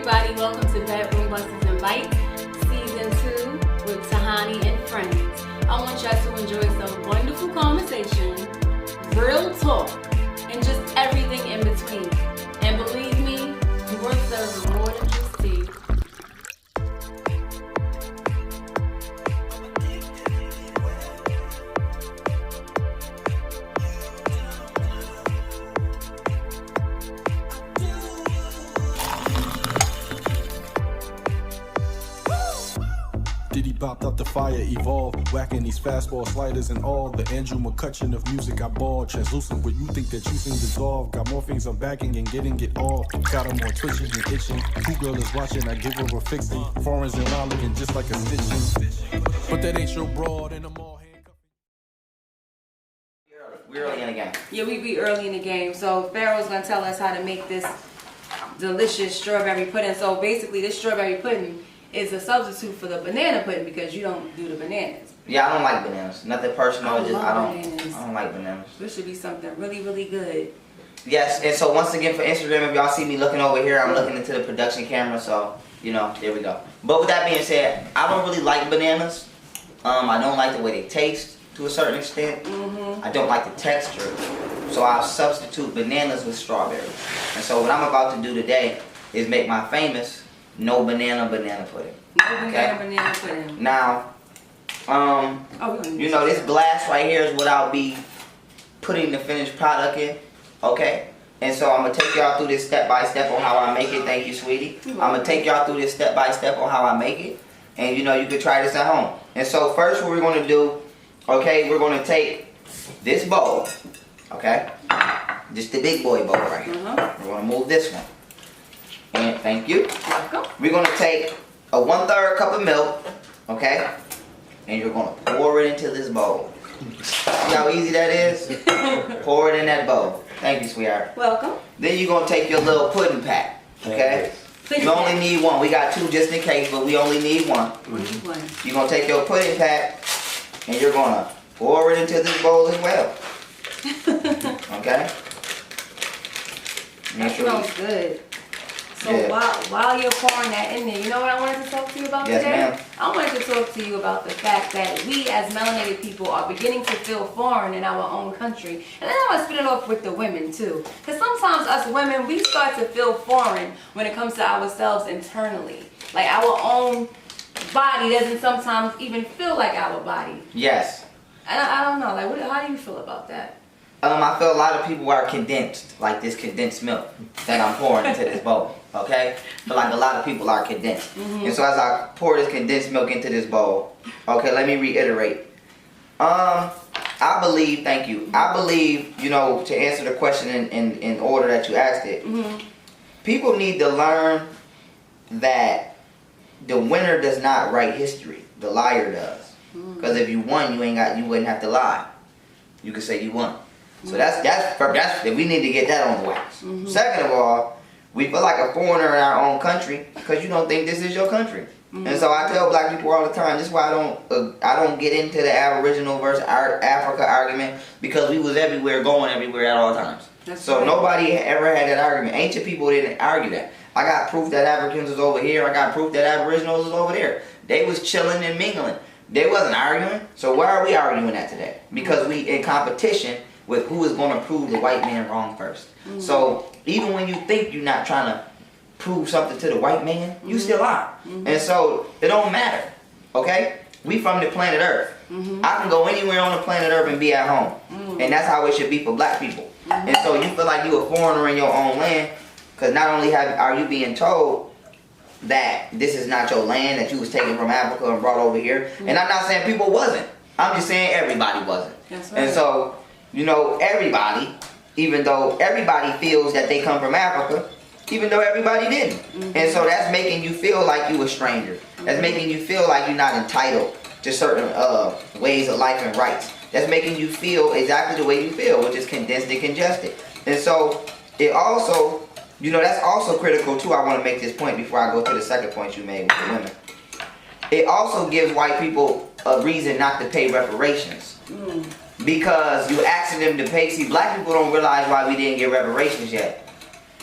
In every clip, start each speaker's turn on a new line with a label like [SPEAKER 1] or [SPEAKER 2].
[SPEAKER 1] everybody, welcome to Bedroom Busters and Bites, Season 2 with Tahani and Friends. I want y'all to enjoy some wonderful conversation, real talk, and just everything in between. And believe me, you are serving more than just tea.
[SPEAKER 2] Diddy bopped up the fire, evolved, whacking these fastball sliders and all. The Andrew McCutcheon of music I ball, translucent where you think that you seem dissolved. Got more things I'm bagging and getting it off. Got them more twitching and itching. Two girl is watching, I give her a fixing. Foreigns and line looking just like a stitching. But that ain't your broad and I'm all handcuffed.
[SPEAKER 3] We're early in the game.
[SPEAKER 4] Yeah, we be early in the game. So Pharaoh's gonna tell us how to make this delicious strawberry pudding. So basically, this strawberry pudding is a substitute for the banana pudding because you don't do the bananas.
[SPEAKER 3] Yeah, I don't like bananas. Nothing personal.
[SPEAKER 4] I
[SPEAKER 3] don't like bananas.
[SPEAKER 4] This should be something really, really good.
[SPEAKER 3] Yes, and so once again for Instagram, if y'all see me looking over here, I'm looking into the production camera. So there we go. But with that being said, I don't really like bananas. I don't like the way they taste to a certain extent. I don't like the texture. So I'll substitute bananas with strawberries. And so what I'm about to do today is make my famous no banana pudding.
[SPEAKER 4] No banana pudding.
[SPEAKER 3] Now, this glass right here is what I'll be putting the finished product in. Okay? And so I'm going to take y'all through this step by step on how I make it. Thank you, sweetie. I'm going to take y'all through this step by step on how I make it. And you can try this at home. And so first what we're going to do, okay, we're going to take this bowl. Okay? Just the big boy bowl right here. We're going to move this one. And thank you. We're going to take a 1/3 cup of milk, okay? And you're going to pour it into this bowl. See how easy that is? Pour it in that bowl. Thank you, sweetheart.
[SPEAKER 4] Welcome.
[SPEAKER 3] Then you're going to take your little pudding pack, okay? You only need one. We got two just in case, but we only need one. You're going to take your pudding pack and you're going to pour it into this bowl as well. Okay?
[SPEAKER 4] That smells good. So while you're pouring that in there, you know what I wanted to talk to you about today?
[SPEAKER 3] Ma'am.
[SPEAKER 4] I wanted to talk to you about the fact that we as melanated people are beginning to feel foreign in our own country. And then I want to split it off with the women too. Because sometimes us women, we start to feel foreign when it comes to ourselves internally. Like our own body doesn't sometimes even feel like our body.
[SPEAKER 3] Yes.
[SPEAKER 4] And I don't know, like how do you feel about that?
[SPEAKER 3] I feel a lot of people are condensed, like this condensed milk that I'm pouring into this bowl, okay? But like a lot of people are condensed. And so as I pour this condensed milk into this bowl, okay, let me reiterate. I believe, thank you, I believe, to answer the question in order that you asked it, people need to learn that the winner does not write history, the liar does. Because if you won, you wouldn't have to lie. You could say you won. So that's we need to get that on the wax. Second of all, we feel like a foreigner in our own country because you don't think this is your country. And so I tell black people all the time, this is why I don't get into the Aboriginal versus Africa argument because we was everywhere, going everywhere at all times. So nobody ever had that argument. Ancient people didn't argue that. I got proof that Africans was over here. I got proof that Aboriginals was over there. They was chilling and mingling. They wasn't arguing. So why are we arguing that today? Because we in competition with who is going to prove the white man wrong first. So even when you think you're not trying to prove something to the white man, you still are. And so it don't matter, okay? We from the planet Earth. I can go anywhere on the planet Earth and be at home. And that's how it should be for black people. And so you feel like you're a foreigner in your own land because not only are you being told that this is not your land, that you was taken from Africa and brought over here. And I'm not saying people wasn't. I'm just saying everybody wasn't.
[SPEAKER 4] That's right.
[SPEAKER 3] And so everybody, even though everybody feels that they come from Africa, even though everybody didn't. And so that's making you feel like you a stranger. That's making you feel like you're not entitled to certain ways of life and rights. That's making you feel exactly the way you feel, which is condensed and congested. And so it also, that's also critical too. I want to make this point before I go to the second point you made with the women. It also gives white people a reason not to pay reparations. Because you're asking them to pay. See, black people don't realize why we didn't get reparations yet.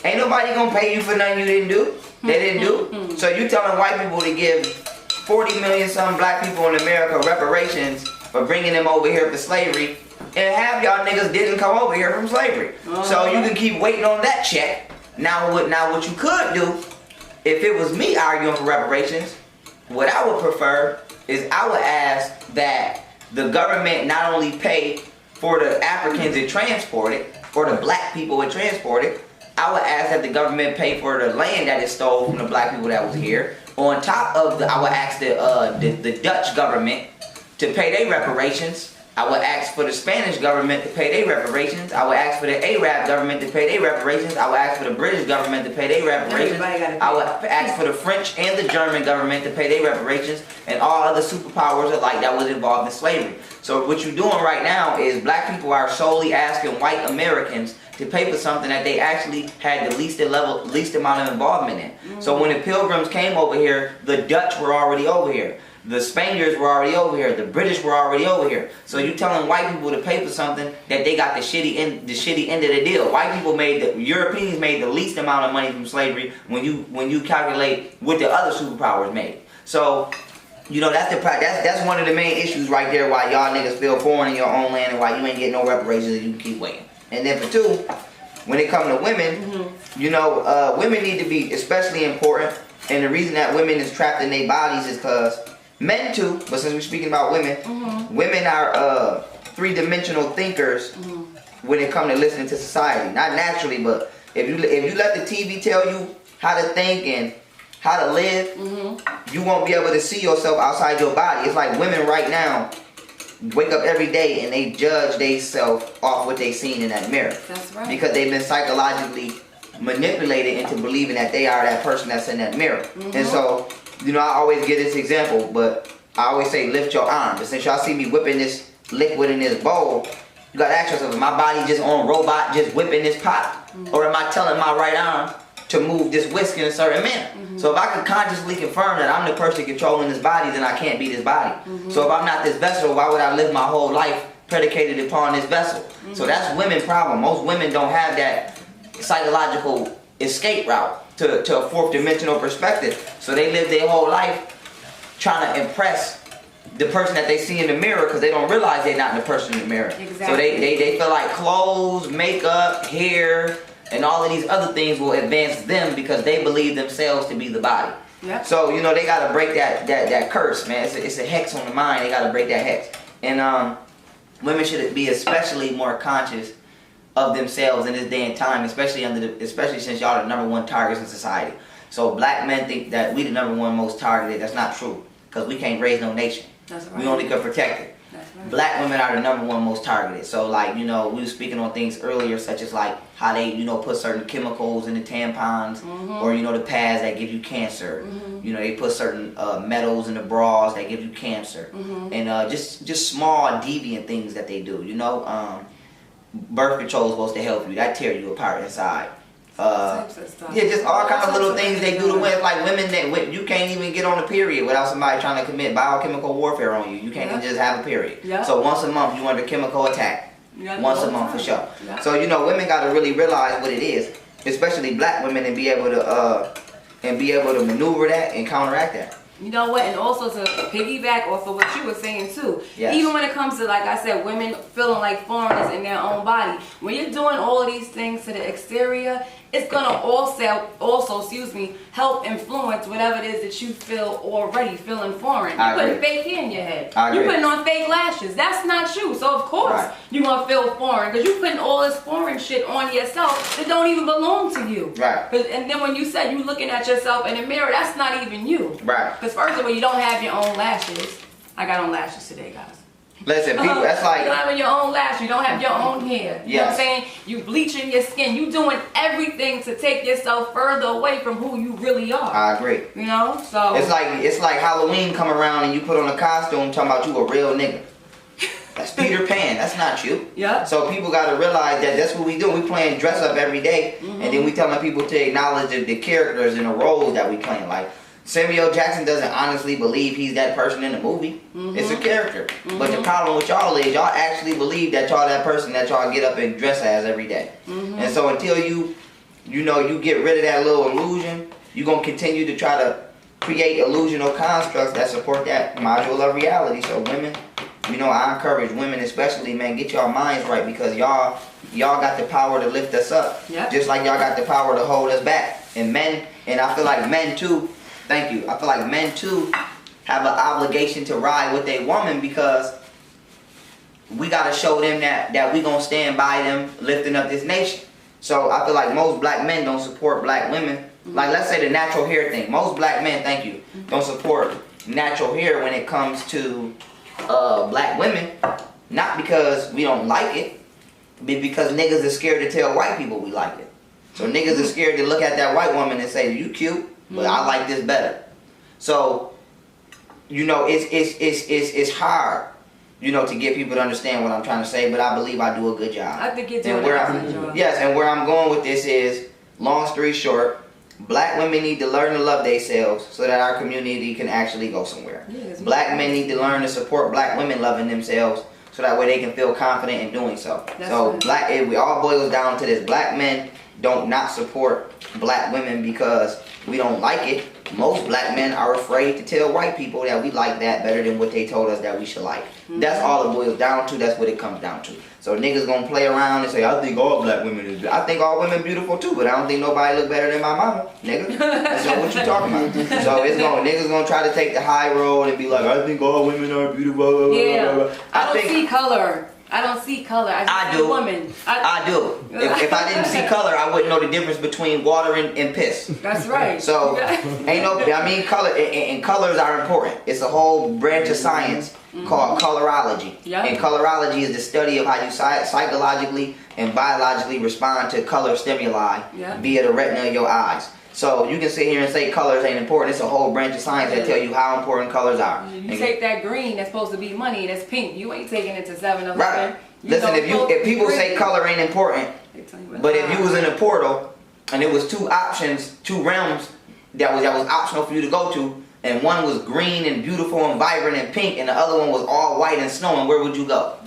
[SPEAKER 3] Ain't nobody gonna pay you for nothing you didn't do. They didn't do. So you telling white people to give 40 million some black people in America reparations for bringing them over here for slavery, and half y'all niggas didn't come over here from slavery. So you can keep waiting on that check. Now what you could do, if it was me arguing for reparations, what I would prefer is I would ask that the government not only pay for the Africans it transported, or the black people it transported, I would ask that the government pay for the land that it stole from the black people that was here. On top of I would ask the Dutch government to pay their reparations. I would ask for the Spanish government to pay their reparations. I would ask for the Arab government to pay their reparations. I would ask for the British government to pay their reparations. I would ask for the French and the German government to pay their reparations, and all other superpowers alike that was involved in slavery. So what you're doing right now is black people are solely asking white Americans to pay for something that they actually had the least amount of involvement in. So when the Pilgrims came over here, the Dutch were already over here. The Spaniards were already over here. The British were already over here. So you telling white people to pay for something that they got the shitty end of the deal. White people Europeans made the least amount of money from slavery when you calculate what the other superpowers made. So you know that's one of the main issues right there. Why y'all niggas feel foreign in your own land and why you ain't getting no reparations and you can keep waiting. And then for two, when it comes to women, you know, women need to be especially important. And the reason that women is trapped in their bodies is because men too, but since we're speaking about women, women are three-dimensional thinkers when it comes to listening to society. Not naturally, but if you let the TV tell you how to think and how to live, you won't be able to see yourself outside your body. It's like women right now wake up every day and they judge themselves off what they seen in that mirror.
[SPEAKER 4] That's right.
[SPEAKER 3] Because they've been psychologically manipulated into believing that they are that person that's in that mirror. And so, you know, I always give this example, but I always say lift your arm. But since y'all see me whipping this liquid in this bowl, you gotta ask yourself, is my body just on robot just whipping this pot? Or am I telling my right arm to move this whisk in a certain manner? So if I can consciously confirm that I'm the person controlling this body, then I can't be this body. So if I'm not this vessel, why would I live my whole life predicated upon this vessel? So that's women's problem. Most women don't have that psychological escape route to a fourth dimensional perspective. So they live their whole life trying to impress the person that they see in the mirror because they don't realize they're not the person in the mirror.
[SPEAKER 4] Exactly.
[SPEAKER 3] So they feel like clothes, makeup, hair, and all of these other things will advance them because they believe themselves to be the body.
[SPEAKER 4] Yep.
[SPEAKER 3] So, you know, they got to break that curse, man. It's a hex on the mind. They got to break that hex. And women should be especially more conscious of themselves in this day and time, especially since y'all are the #1 targets in society. So black men think that we the #1 most targeted. That's not true, because we can't raise no nation.
[SPEAKER 4] That's right.
[SPEAKER 3] We only can protect it.
[SPEAKER 4] That's right.
[SPEAKER 3] Black women are the #1 most targeted. So like, you know, we were speaking on things earlier, such as like how they, you know, put certain chemicals in the tampons, or, you know, the pads that give you cancer. You know, they put certain metals in the bras that give you cancer. And just small deviant things that they do, you know. Birth control is supposed to help you. That tear you apart inside. Yeah, just all kinds of little things they do to women. Like women that you can't even get on a period without somebody trying to commit biochemical warfare on you. You can't even just have a period. So once a month you under chemical attack. Once a month for sure. So, you know, women got to really realize what it is, especially black women, and be able to maneuver that and counteract that.
[SPEAKER 4] You know what, and also to piggyback off of what you were saying too, even when it comes to, like I said, women feeling like foreigners in their own body, when you're doing all of these things to the exterior, it's gonna also help influence whatever it is that you feel already feeling foreign. You're putting fake hair in your head. You're putting on fake lashes. That's not you. So of course you're gonna feel foreign because you're putting all this foreign shit on yourself that don't even belong to you. And then when you said you looking at yourself in the mirror, that's not even you. Because first of all, you don't have your own lashes. I got on lashes today, guys.
[SPEAKER 3] Listen, people, that's like...
[SPEAKER 4] You don't have your own lash. You don't have your own hair. You know what I'm saying? You bleaching your skin. You doing everything to take yourself further away from who you really are.
[SPEAKER 3] I agree.
[SPEAKER 4] You know? So...
[SPEAKER 3] It's like Halloween come around and you put on a costume talking about you a real nigga. That's Peter Pan. That's not you. So people got to realize that that's what we do. We playing dress up every day. And then we telling people to acknowledge the characters and the roles that we playing. Like... Samuel Jackson doesn't honestly believe he's that person in the movie. It's a character. But the problem with y'all is y'all actually believe that y'all that person that y'all get up and dress as every day. And so until you get rid of that little illusion, you're going to continue to try to create illusional constructs that support that module of reality. So women, you know, I encourage women especially, man, get y'all minds right, because y'all got the power to lift us up.
[SPEAKER 4] Yep.
[SPEAKER 3] Just like y'all got the power to hold us back. And men, and I feel like men too, thank you, I feel like men too have an obligation to ride with a woman, because we got to show them that we going to stand by them lifting up this nation. So I feel like most black men don't support black women. Like, let's say the natural hair thing. Most black men, thank you, don't support natural hair when it comes to black women. Not because we don't like it, but because niggas are scared to tell white people we like it. So niggas are scared to look at that white woman and say, you cute, but I like this better. So, you know, it's hard, you know, to get people to understand what I'm trying to say, but I believe I do a good job.
[SPEAKER 4] I think you're doing a good job.
[SPEAKER 3] Yes, and where I'm going with this is, long story short, black women need to learn to love themselves so that our community can actually go somewhere.
[SPEAKER 4] Yes,
[SPEAKER 3] black men need to learn to support black women loving themselves so that way they can feel confident in doing so.
[SPEAKER 4] That's right.
[SPEAKER 3] It all boils down to this. Black men don't not support black women because we don't like it. Most black men are afraid to tell white people that we like that better than what they told us that we should like. That's all it boils down to. That's what it comes down to. So niggas gonna play around and say, I think all black women is beautiful. I think all women beautiful too, but I don't think nobody look better than my mama, nigga. That's not what you talking about. So niggas gonna try to take the high road and be like, I think all women are beautiful.
[SPEAKER 4] Yeah. I don't see color. I don't see color. I
[SPEAKER 3] do.
[SPEAKER 4] See woman.
[SPEAKER 3] I do. If I didn't see color, I wouldn't know the difference between water and piss.
[SPEAKER 4] That's right.
[SPEAKER 3] So, color and colors are important. It's a whole branch of science called colorology.
[SPEAKER 4] Yep.
[SPEAKER 3] And colorology is the study of how you psychologically and biologically respond to color stimuli via the retina of your eyes. So you can sit here and say colors ain't important. It's a whole branch of science that tell you how important colors are.
[SPEAKER 4] You take that green that's supposed to be money, that's pink. You ain't taking it to 7-Eleven.
[SPEAKER 3] Right. Listen, if people say color ain't important, but if you was in a portal and there was two realms that was optional for you to go to, and one was green and beautiful and vibrant and pink, and the other one was all white and snowing, where would you go?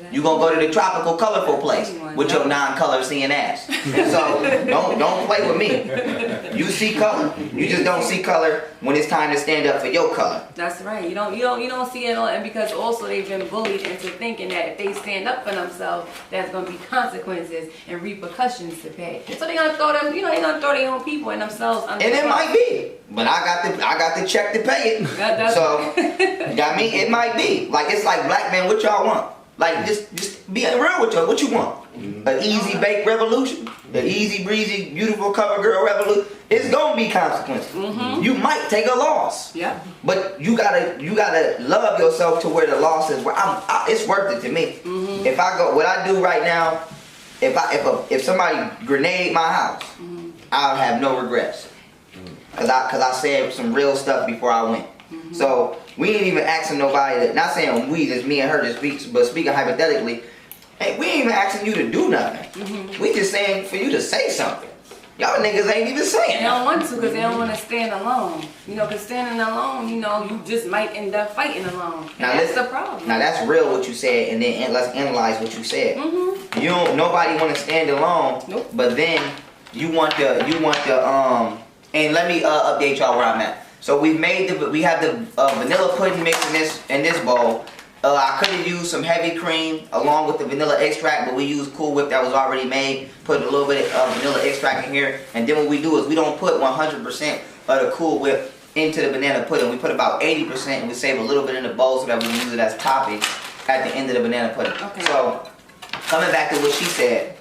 [SPEAKER 3] You gonna go to the tropical, colorful place with your non-color seeing ass. So don't play with me. You see color. You just don't see color when it's time to stand up for your color.
[SPEAKER 4] That's right. You don't see it all, and because also they've been bullied into thinking that if they stand up for themselves, there's gonna be consequences and repercussions to pay. So they're gonna throw them. They're gonna throw their own people and themselves under.
[SPEAKER 3] And it might be, but I got the check to pay it. So it might be like it's like black men. What y'all want? Like, just be real with you. What you want? An easy bake revolution? The easy breezy, beautiful cover girl revolution? It's gonna be consequences. You might take a loss.
[SPEAKER 4] Yeah.
[SPEAKER 3] But you gotta love yourself to where the loss is. It's worth it to me. If I go, what I do right now, if somebody grenade my house, I'll have no regrets. Cause I said some real stuff before I went. So we ain't even asking nobody, not saying we, just me and her, but speaking hypothetically, hey, we ain't even asking you to do nothing. We just saying for you to say something. Y'all niggas ain't even saying.
[SPEAKER 4] They don't want to because they don't want to stand alone. Because standing alone, you just might end up fighting alone.
[SPEAKER 3] Now
[SPEAKER 4] that's the problem.
[SPEAKER 3] Now that's real what you said, and then let's analyze what you said. Nobody want to stand alone.
[SPEAKER 4] Nope.
[SPEAKER 3] But then you want the and let me update y'all where I'm at. So we have the vanilla pudding mix in this bowl. I could have used some heavy cream along with the vanilla extract, but we used Cool Whip that was already made. Put a little bit of vanilla extract in here, and then what we do is we don't put 100% of the Cool Whip into the banana pudding. We put about 80%, and we save a little bit in the bowl so that we can use it as topping at the end of the banana pudding.
[SPEAKER 4] Okay.
[SPEAKER 3] So coming back to what she said,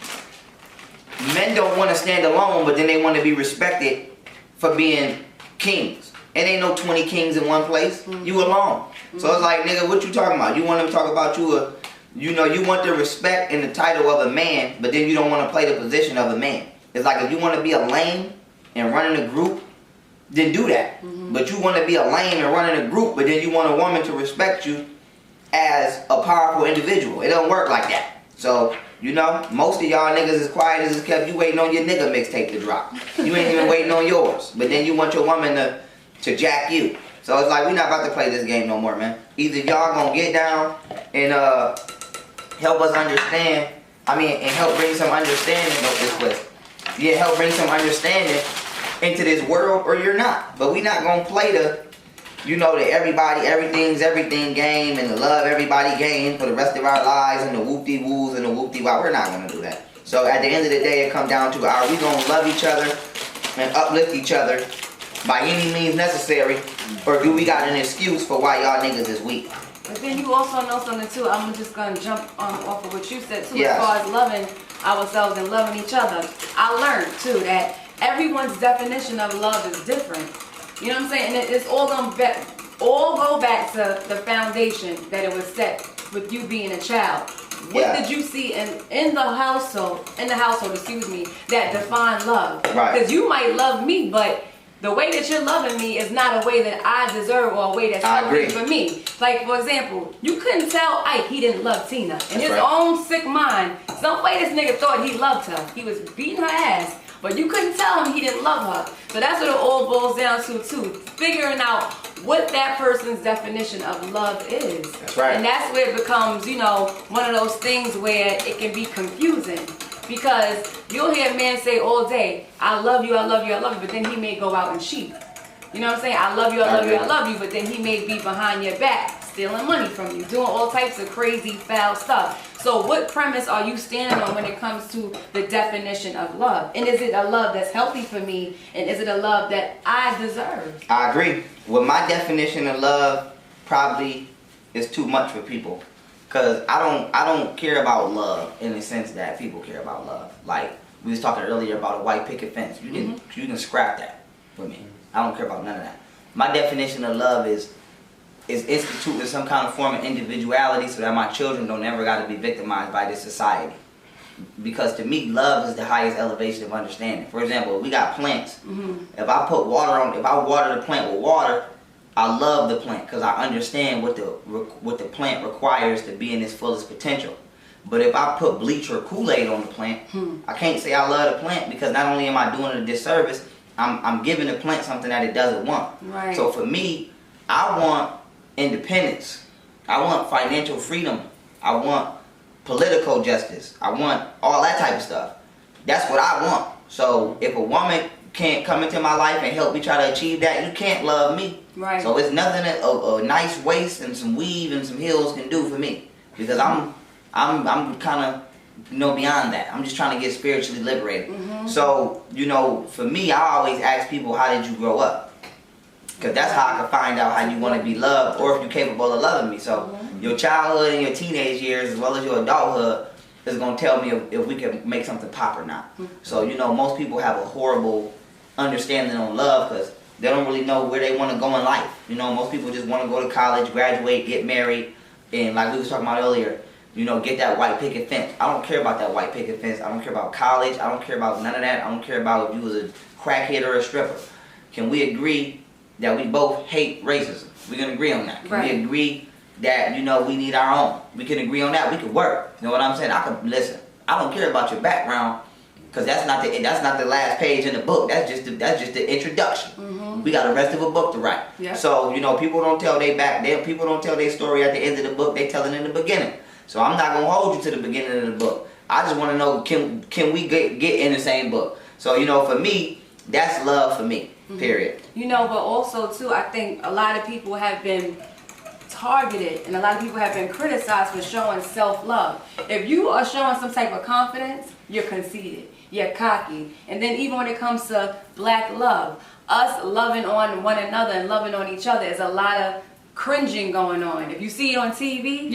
[SPEAKER 3] men don't want to stand alone, but then they want to be respected for being kings. It ain't no 20 kings in one place. You alone. So it's like, nigga, what you talking about? You want them to talk about you, you want the respect and the title of a man, but then you don't want to play the position of a man. It's like if you want to be a lame and running a group, then do that. But you want to be a lame and running a group, but then you want a woman to respect you as a powerful individual. It don't work like that. So, most of y'all niggas is quiet as it's kept. You waiting on your nigga mixtape to drop. You ain't even waiting on yours. But then you want your woman to jack you. So it's like, we not about to play this game no more, man. Either y'all gonna get down and help us understand, and help bring some understanding of this place. Yeah, help bring some understanding into this world or you're not. But we not gonna play the, you know, the everybody, everything's everything game and the love everybody game for the rest of our lives and the whoop-de-woos and the whoop-de-wop. We're not gonna do that. So at the end of the day, it comes down to, are we gonna love each other and uplift each other by any means necessary, or do we got an excuse for why y'all niggas is weak?
[SPEAKER 4] But then you also know something too. I'm just gonna jump off of what you said too,
[SPEAKER 3] Yes.
[SPEAKER 4] as far as loving ourselves and loving each other. I learned too that everyone's definition of love is different. You know what I'm saying? And it's all go back to the foundation that it was set with you being a child. What did you see in the household, excuse me, that defined love?
[SPEAKER 3] Right.
[SPEAKER 4] Because you might love me, but the way that you're loving me is not a way that I deserve or a way that's healthy for me. Like, for example, you couldn't tell Ike he didn't love Tina. In his own sick mind, some way this nigga thought he loved her. He was beating her ass, but you couldn't tell him he didn't love her. So that's what it all boils down to, too. Figuring out what that person's definition of love is.
[SPEAKER 3] That's right.
[SPEAKER 4] And that's where it becomes, you know, one of those things where it can be confusing. Because you'll hear a man say all day, I love you, I love you, I love you, but then he may go out and cheat. You know what I'm saying? I love you, I love you, I love you, but then he may be behind your back, stealing money from you, doing all types of crazy, foul stuff. So what premise are you standing on when it comes to the definition of love? And is it a love that's healthy for me? And is it a love that I deserve?
[SPEAKER 3] I agree. Well, my definition of love probably is too much for people. Cause I don't care about love in the sense that people care about love. Like we was talking earlier about a white picket fence. You can scrap that with me. I don't care about none of that. My definition of love is instituting some kind of form of individuality so that my children don't ever got to be victimized by this society. Because to me, love is the highest elevation of understanding. For example, we got plants. If I water the plant with water, I love the plant because I understand what the plant requires to be in its fullest potential. But if I put bleach or Kool-Aid on the plant, I can't say I love the plant because not only am I doing it a disservice, I'm giving the plant something that it doesn't want.
[SPEAKER 4] Right.
[SPEAKER 3] So for me, I want independence. I want financial freedom. I want political justice. I want all that type of stuff. That's what I want. So if a woman can't come into my life and help me try to achieve that, you can't love me.
[SPEAKER 4] Right.
[SPEAKER 3] So it's nothing that a nice waist and some weave and some heels can do for me, because I'm kind of, you know, beyond that. I'm just trying to get spiritually liberated. So, you know, for me, I always ask people, how did you grow up? Because that's how I can find out how you want to be loved or if you're capable of loving me. So your childhood and your teenage years as well as your adulthood is going to tell me if we can make something pop or not. So, you know, most people have a horrible understanding on love because they don't really know where they want to go in life. You know, most people just want to go to college, graduate, get married, and like we was talking about earlier, you know, get that white picket fence. I don't care about that white picket fence. I don't care about college. I don't care about none of that. I don't care about if you was a crackhead or a stripper. Can we agree that we both hate racism? We can agree on that. Can we agree that, you know, we need our own? We can agree on that. We can work. You know what I'm saying? Listen, I don't care about your background because that's not the last page in the book. That's just the introduction. We got the rest of a book to write. So, you know, people don't tell people don't tell their story at the end of the book. They tell it in the beginning. So I'm not gonna hold you to the beginning of the book. I just want to know, can we get in the same book? So, you know, for me, that's love for me. Period.
[SPEAKER 4] You know, but also too, I think a lot of people have been targeted and a lot of people have been criticized for showing self-love. If you are showing some type of confidence, you're conceited, you're cocky. And then even when it comes to black love, us loving on one another and loving on each other is a lot of cringing going on. If you see it on TV,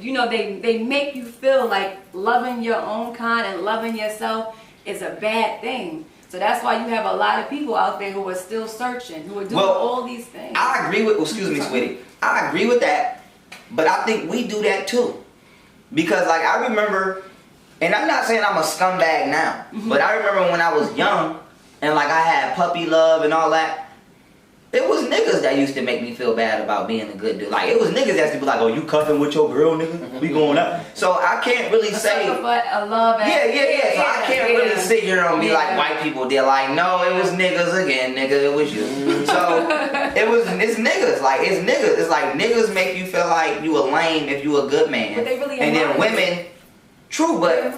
[SPEAKER 4] you know, they make you feel like loving your own kind and loving yourself is a bad thing. So that's why you have a lot of people out there who are still searching, who are doing all these things.
[SPEAKER 3] I agree with, excuse me, sweetie. I agree with that, but I think we do that too. Because like I remember, and I'm not saying I'm a scumbag now, but I remember when I was young and like I had puppy love and all that, it was niggas that used to make me feel bad about being a good dude. Like, it was niggas that used to be like, oh, you cuffing with your girl, nigga? We going out. So I can't really say.
[SPEAKER 4] But a love.
[SPEAKER 3] So I can't really sit here and be like white people did. Like, no, it was niggas again, nigga. It was you. So it's niggas. Like, it's niggas. It's like niggas make you feel like you a lame if you a good man.
[SPEAKER 4] But they really
[SPEAKER 3] and then women, true, but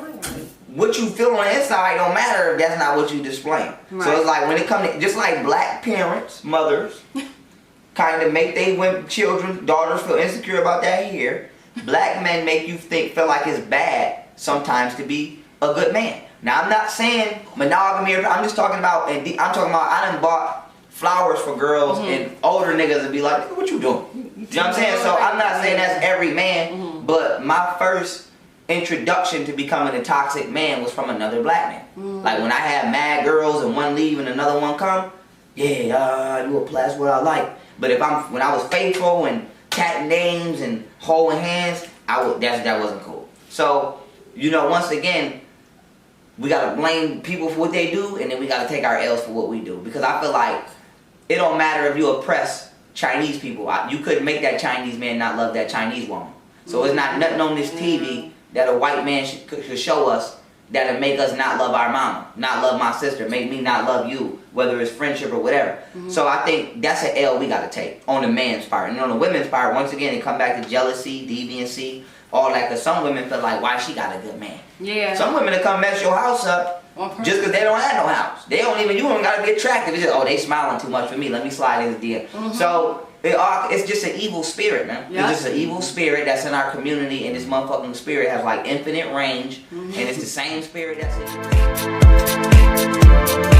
[SPEAKER 3] what you feel on the inside don't matter if that's not what you displaying.
[SPEAKER 4] Right.
[SPEAKER 3] So it's like when it comes to, just like black parents, mothers, kind of make they women, children, daughters feel insecure about that hair. Black men make you feel like it's bad sometimes to be a good man. Now I'm not saying monogamy. I'm just talking about. I'm talking about. I done bought flowers for girls and older niggas would be like, "What you doing?" You know what I'm saying? So I'm not saying that's every man, but my first introduction to becoming a toxic man was from another black man. Like when I had mad girls and one leave and another one come, yeah, you a that's what I like. But when I was faithful and catting names and holding hands, that wasn't cool. So, you know, once again, we gotta blame people for what they do, and then we gotta take our L's for what we do. Because I feel like it don't matter if you oppress Chinese people. You couldn't make that Chinese man not love that Chinese woman. So it's not nothing on this TV that a white man should show us that'll make us not love our mama, not love my sister, make me not love you, whether it's friendship or whatever. So I think that's an L we gotta take on the man's part. And on the women's part, once again, it come back to jealousy, deviancy, all that. Because some women feel like, why she got a good man?
[SPEAKER 4] Yeah.
[SPEAKER 3] Some women that come mess your house up just because they don't have no house. They don't even, you don't gotta be attractive. It's just, oh, they smiling too much for me. Let me slide in the DM. So it's just an evil spirit, man. It's just an evil spirit that's in our community, and this motherfucking spirit has like infinite range, and it's the same spirit that's in